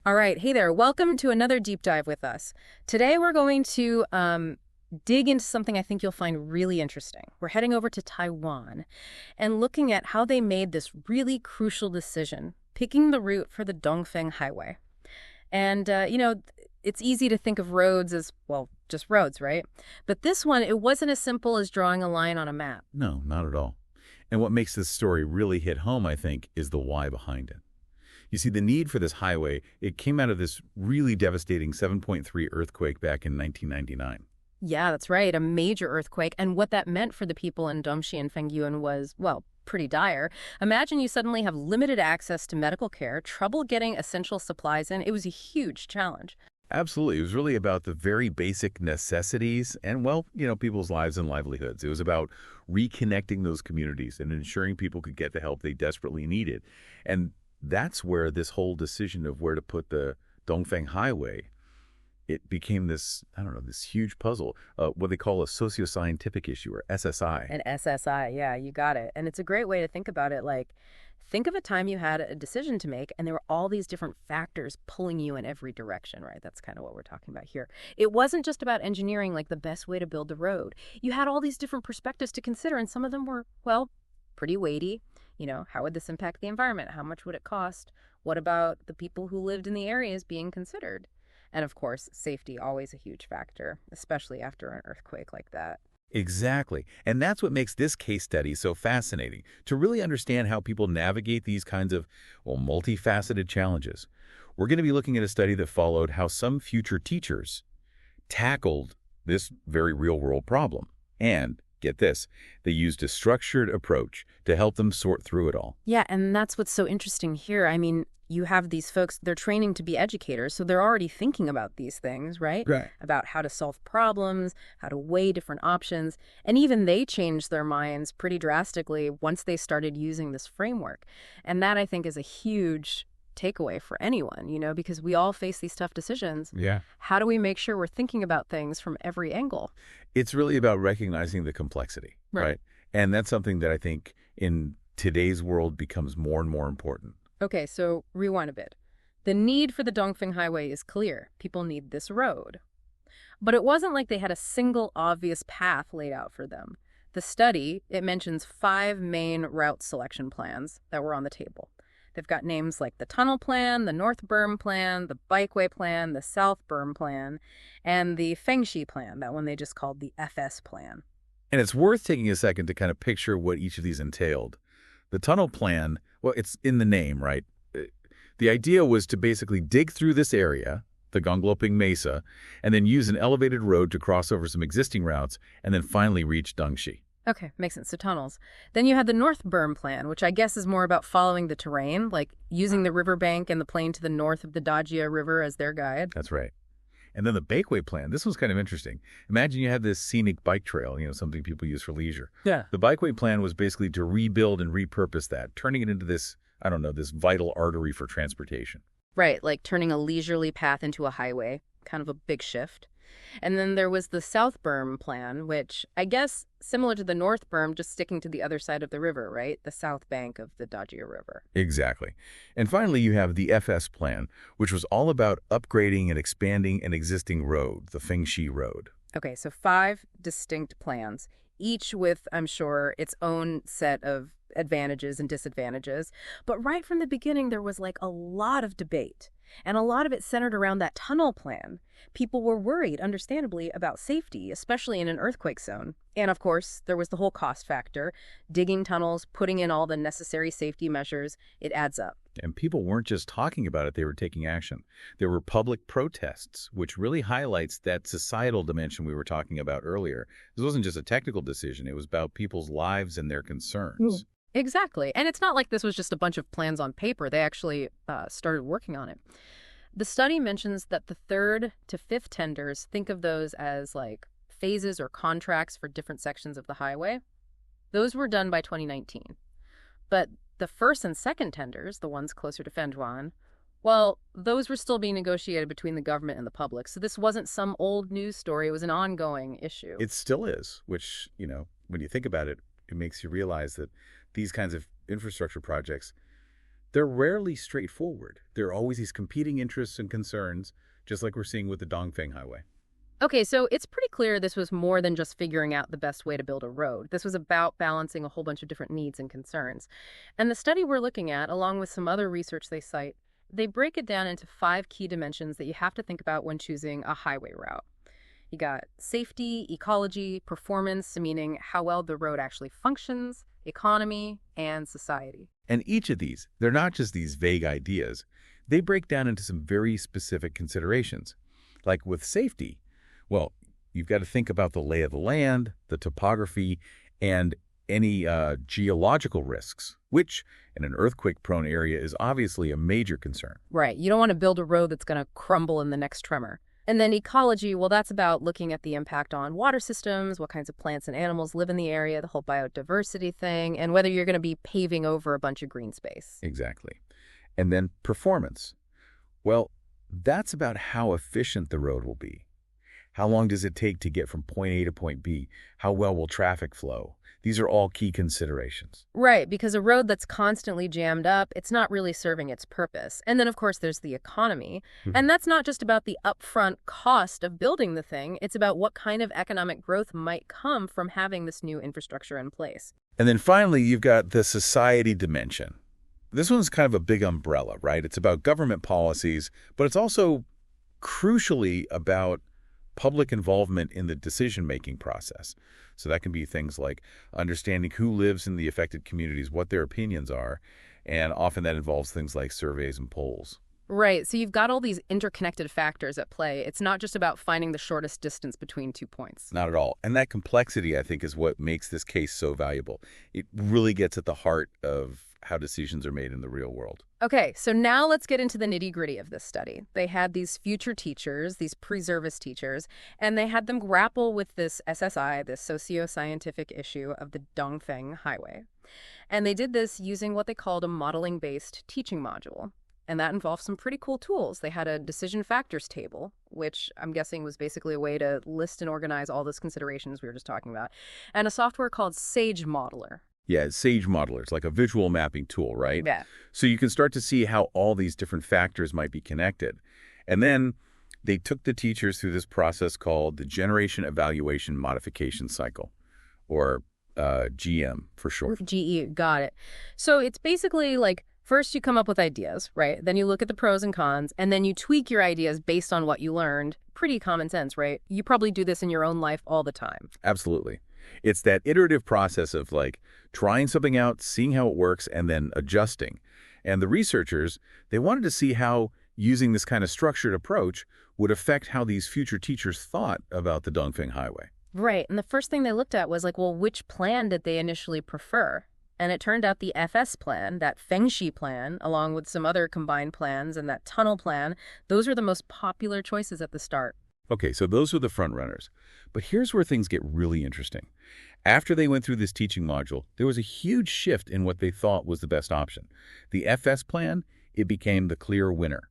All right. Hey there. Welcome to another deep dive with us. Today we're going to dig into something I think you'll find really interesting. We're heading over to Taiwan and looking at how they made this really crucial decision, picking the route for the Dongfeng Highway. And, it's easy to think of roads as, well, just roads, right? But this one, it wasn't as simple as drawing a line on a map. No, not at all. And what makes this story really hit home, I think, is the why behind it. You see, the need for this highway, it came out of this really devastating 7.3 earthquake back in 1999. Yeah, that's right. A major earthquake. And what that meant for the people in Dongxi and Fengyuan was, well, pretty dire. Imagine you suddenly have limited access to medical care, trouble getting essential supplies in. It was a huge challenge. Absolutely. It was really about the very basic necessities and, well, people's lives and livelihoods. It was about reconnecting those communities and ensuring people could get the help they desperately needed. And that's where this whole decision of where to put the Dongfeng Highway, it became this, this huge puzzle, what they call a socio-scientific issue, or SSI. An SSI, yeah, you got it. And it's a great way to think about it. Like, think of a time you had a decision to make, and there were all these different factors pulling you in every direction, right? That's kind of what we're talking about here. It wasn't just about engineering, like the best way to build the road. You had all these different perspectives to consider, and some of them were, well, pretty weighty. How would this impact the environment? How much would it cost? What about the people who lived in the areas being considered? And of course, safety, always a huge factor, especially after an earthquake like that. Exactly. And that's what makes this case study so fascinating, to really understand how people navigate these kinds of, multifaceted challenges. We're going to be looking at a study that followed how some future teachers tackled this very real-world problem. And get this, they used a structured approach to help them sort through it all. Yeah, and that's what's so interesting here. I mean, you have these folks, they're training to be educators, so they're already thinking about these things, right? Right. About how to solve problems, how to weigh different options. And even they changed their minds pretty drastically once they started using this framework. And that, I think, is a huge takeaway for anyone, because we all face these tough decisions. Yeah. How do we make sure we're thinking about things from every angle? It's really about recognizing the complexity, right? And that's something that I think in today's world becomes more and more important. Okay, so rewind a bit. The need for the Dongfeng Highway is clear. People need this road. But it wasn't like they had a single obvious path laid out for them. The study, it mentions 5 main route selection plans that were on the table. They've got names like the Tunnel Plan, the North Berm Plan, the Bikeway Plan, the South Berm Plan, and the Fengxi Plan, that one they just called the FS Plan. And it's worth taking a second to kind of picture what each of these entailed. The Tunnel Plan, well, it's in the name, right? The idea was to basically dig through this area, the Gongloping Mesa, and then use an elevated road to cross over some existing routes and then finally reach Dongxi. Okay, makes sense. So tunnels. Then you had the North Berm Plan, which I guess is more about following the terrain, like using the riverbank and the plain to the north of the Dajia River as their guide. That's right. And then the Bikeway Plan, this one's kind of interesting. Imagine you have this scenic bike trail, something people use for leisure. Yeah. The Bikeway Plan was basically to rebuild and repurpose that, turning it into this, this vital artery for transportation. Right, like turning a leisurely path into a highway, kind of a big shift. And then there was the South Berm Plan, which I guess similar to the North Berm, just sticking to the other side of the river, right? The south bank of the Dajia River. Exactly. And finally, you have the FS Plan, which was all about upgrading and expanding an existing road, the Fengxi Road. Okay, so 5 distinct plans, each with, I'm sure, its own set of advantages and disadvantages. But right from the beginning, there was like a lot of debate. And a lot of it centered around that tunnel plan. People were worried, understandably, about safety, especially in an earthquake zone. And of course, there was the whole cost factor. Digging tunnels, putting in all the necessary safety measures, it adds up. And people weren't just talking about it, they were taking action. There were public protests, which really highlights that societal dimension we were talking about earlier. This wasn't just a technical decision, it was about people's lives and their concerns. Exactly. And it's not like this was just a bunch of plans on paper. They actually started working on it. The study mentions that the 3rd to 5th tenders, think of those as like phases or contracts for different sections of the highway. Those were done by 2019. But the 1st and 2nd tenders, the ones closer to Fengyuan, well, those were still being negotiated between the government and the public. So this wasn't some old news story. It was an ongoing issue. It still is, which, when you think about it, it makes you realize that these kinds of infrastructure projects, they're rarely straightforward. There are always these competing interests and concerns, just like we're seeing with the Dongfeng Highway. Okay, so it's pretty clear this was more than just figuring out the best way to build a road. This was about balancing a whole bunch of different needs and concerns. And the study we're looking at, along with some other research they cite, they break it down into 5 key dimensions that you have to think about when choosing a highway route. You got safety, ecology, performance, meaning how well the road actually functions, economy, and society. And each of these, they're not just these vague ideas. They break down into some very specific considerations. Like with safety, well, you've got to think about the lay of the land, the topography, and any geological risks, which in an earthquake-prone area is obviously a major concern. Right. You don't want to build a road that's going to crumble in the next tremor. And then ecology, well, that's about looking at the impact on water systems, what kinds of plants and animals live in the area, the whole biodiversity thing, and whether you're going to be paving over a bunch of green space. Exactly. And then performance. Well, that's about how efficient the road will be. How long does it take to get from point A to point B? How well will traffic flow? These are all key considerations. Right, because a road that's constantly jammed up, it's not really serving its purpose. And then, of course, there's the economy. And that's not just about the upfront cost of building the thing. It's about what kind of economic growth might come from having this new infrastructure in place. And then finally, you've got the society dimension. This one's kind of a big umbrella, right? It's about government policies, but it's also crucially about public involvement in the decision-making process. So that can be things like understanding who lives in the affected communities, what their opinions are, and often that involves things like surveys and polls. Right, so you've got all these interconnected factors at play. It's not just about finding the shortest distance between 2 points. Not at all. And that complexity, I think, is what makes this case so valuable. It really gets at the heart of how decisions are made in the real world. Okay, so now let's get into the nitty-gritty of this study. They had these future teachers, these preservice teachers, and they had them grapple with this SSI, this socio-scientific issue of the Dongfeng Highway. And they did this using what they called a modeling-based teaching module. And that involved some pretty cool tools. They had a decision factors table, which I'm guessing was basically a way to list and organize all those considerations we were just talking about, and a software called SageModeler. Yeah, SageModeler. It's like a visual mapping tool, right? Yeah. So you can start to see how all these different factors might be connected. And then they took the teachers through this process called the Generation Evaluation Modification Cycle, or GM for short. GE, got it. So it's basically like, first you come up with ideas, right? Then you look at the pros and cons, and then you tweak your ideas based on what you learned. Pretty common sense, right? You probably do this in your own life all the time. Absolutely. It's that iterative process of like trying something out, seeing how it works, and then adjusting. And the researchers, they wanted to see how using this kind of structured approach would affect how these future teachers thought about the Dongfeng Highway. Right. And the first thing they looked at was like, well, which plan did they initially prefer? And it turned out the FS plan, that Fengxi plan, along with some other combined plans and that tunnel plan, those were the most popular choices at the start. Okay, so those were the front runners. But here's where things get really interesting. After they went through this teaching module, there was a huge shift in what they thought was the best option. The FS plan, it became the clear winner.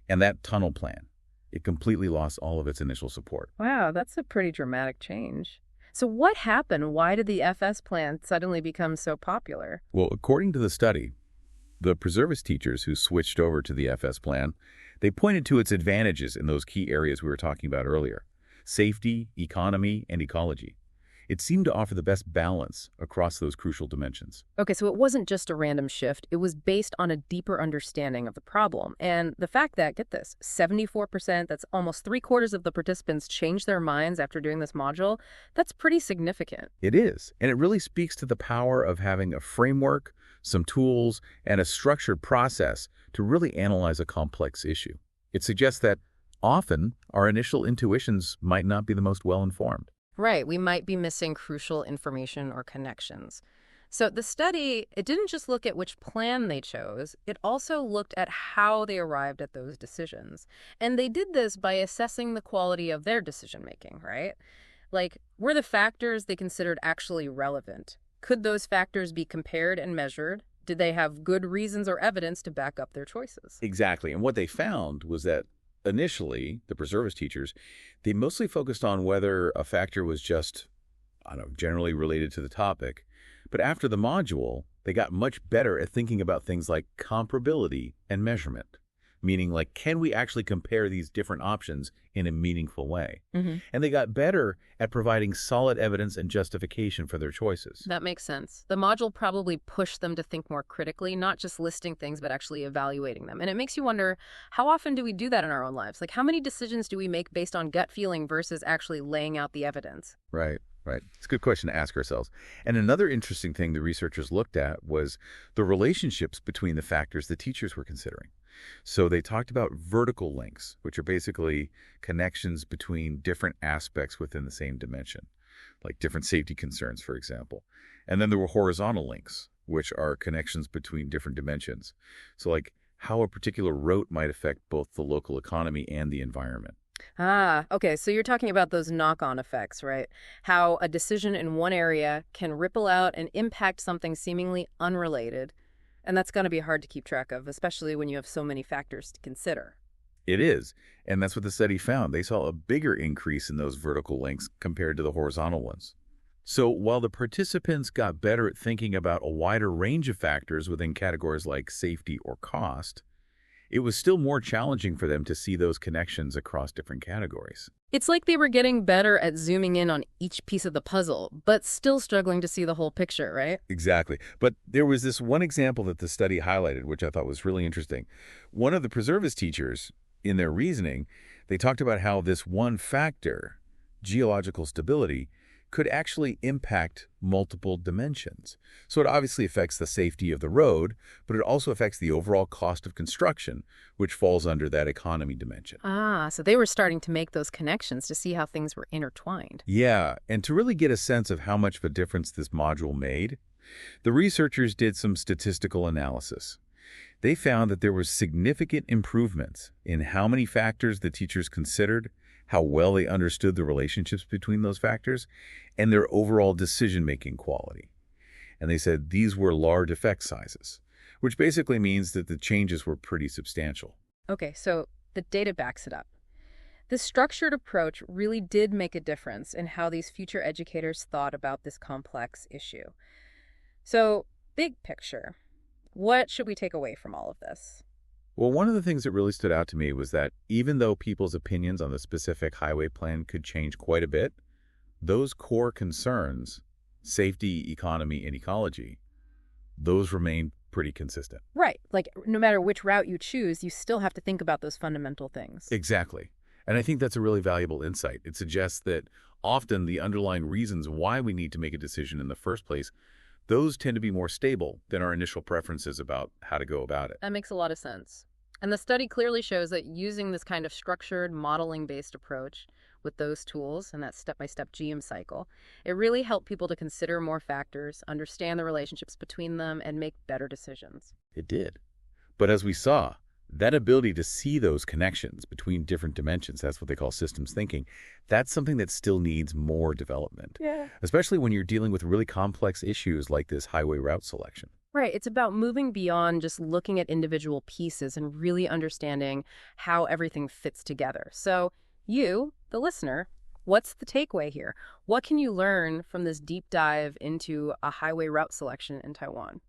And that tunnel plan, it completely lost all of its initial support. Wow, that's a pretty dramatic change. So what happened? Why did the FS plan suddenly become so popular? Well, according to the study, the preservice teachers who switched over to the FS plan, they pointed to its advantages in those key areas we were talking about earlier: safety, economy, and ecology. It seemed to offer the best balance across those crucial dimensions. Okay, so it wasn't just a random shift. It was based on a deeper understanding of the problem. And the fact that, get this, 74%, that's almost 3/4 of the participants changed their minds after doing this module, that's pretty significant. It is, and it really speaks to the power of having a framework, some tools, and a structured process to really analyze a complex issue. It suggests that often our initial intuitions might not be the most well-informed. Right, we might be missing crucial information or connections. So the study, it didn't just look at which plan they chose, it also looked at how they arrived at those decisions. And they did this by assessing the quality of their decision-making, right? Like, were the factors they considered actually relevant? Could those factors be compared and measured? Did they have good reasons or evidence to back up their choices? Exactly, and what they found was that initially, the preservice teachers, they mostly focused on whether a factor was just, generally related to the topic. But after the module, they got much better at thinking about things like comparability and measurement. Meaning, like, can we actually compare these different options in a meaningful way? And they got better at providing solid evidence and justification for their choices. That makes sense. The module probably pushed them to think more critically, not just listing things, but actually evaluating them. And it makes you wonder, how often do we do that in our own lives? Like, how many decisions do we make based on gut feeling versus actually laying out the evidence? Right. It's a good question to ask ourselves. And another interesting thing the researchers looked at was the relationships between the factors the teachers were considering. So they talked about vertical links, which are basically connections between different aspects within the same dimension, like different safety concerns, for example. And then there were horizontal links, which are connections between different dimensions. So like how a particular route might affect both the local economy and the environment. Okay, so you're talking about those knock-on effects, right? How a decision in one area can ripple out and impact something seemingly unrelated. And that's going to be hard to keep track of, especially when you have so many factors to consider. It is. And that's what the study found. They saw a bigger increase in those vertical links compared to the horizontal ones. So while the participants got better at thinking about a wider range of factors within categories like safety or cost, it was still more challenging for them to see those connections across different categories. It's like they were getting better at zooming in on each piece of the puzzle, but still struggling to see the whole picture, right? Exactly. But there was this one example that the study highlighted, which I thought was really interesting. One of the preservice teachers, in their reasoning, they talked about how this one factor, geological stability, could actually impact multiple dimensions. So it obviously affects the safety of the road, but it also affects the overall cost of construction, which falls under that economy dimension. So they were starting to make those connections to see how things were intertwined. Yeah, and to really get a sense of how much of a difference this module made, the researchers did some statistical analysis. They found that there were significant improvements in how many factors the teachers considered, how well they understood the relationships between those factors, and their overall decision-making quality. And they said these were large effect sizes, which basically means that the changes were pretty substantial. Okay, so the data backs it up. The structured approach really did make a difference in how these future educators thought about this complex issue. So, big picture, what should we take away from all of this? Well, one of the things that really stood out to me was that even though people's opinions on the specific highway plan could change quite a bit, those core concerns, safety, economy, and ecology, those remain pretty consistent. Right. Like, no matter which route you choose, you still have to think about those fundamental things. Exactly. And I think that's a really valuable insight. It suggests that often the underlying reasons why we need to make a decision in the first place, those tend to be more stable than our initial preferences about how to go about it. That makes a lot of sense. And the study clearly shows that using this kind of structured, modeling-based approach with those tools and that step-by-step GM cycle, it really helped people to consider more factors, understand the relationships between them, and make better decisions. It did. But as we saw, that ability to see those connections between different dimensions, that's what they call systems thinking, that's something that still needs more development. Yeah. Especially when you're dealing with really complex issues like this highway route selection. Right. It's about moving beyond just looking at individual pieces and really understanding how everything fits together. So you, the listener, what's the takeaway here? What can you learn from this deep dive into a highway route selection in Taiwan?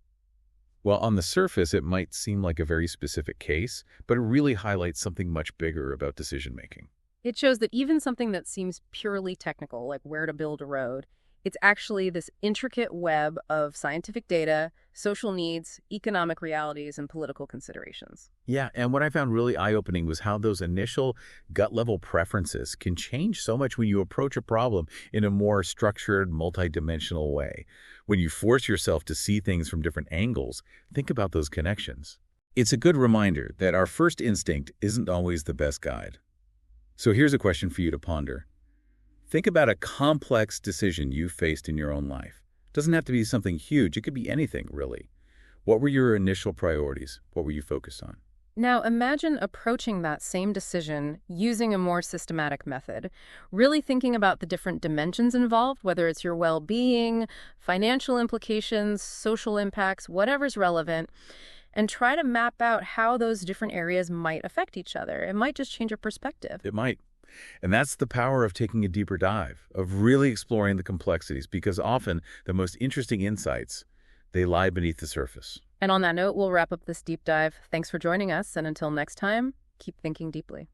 Well, on the surface, it might seem like a very specific case, but it really highlights something much bigger about decision-making. It shows that even something that seems purely technical, like where to build a road, it's actually this intricate web of scientific data, social needs, economic realities, and political considerations. Yeah, and what I found really eye-opening was how those initial gut-level preferences can change so much when you approach a problem in a more structured, multidimensional way. When you force yourself to see things from different angles, think about those connections. It's a good reminder that our first instinct isn't always the best guide. So here's a question for you to ponder. Think about a complex decision you faced in your own life. It doesn't have to be something huge. It could be anything, really. What were your initial priorities? What were you focused on? Now, imagine approaching that same decision using a more systematic method, really thinking about the different dimensions involved, whether it's your well-being, financial implications, social impacts, whatever's relevant, and try to map out how those different areas might affect each other. It might just change your perspective. It might. And that's the power of taking a deeper dive, of really exploring the complexities, because often the most interesting insights, They lie beneath the surface. And on that note, we'll wrap up this deep dive. Thanks for joining us, and until next time, keep thinking deeply.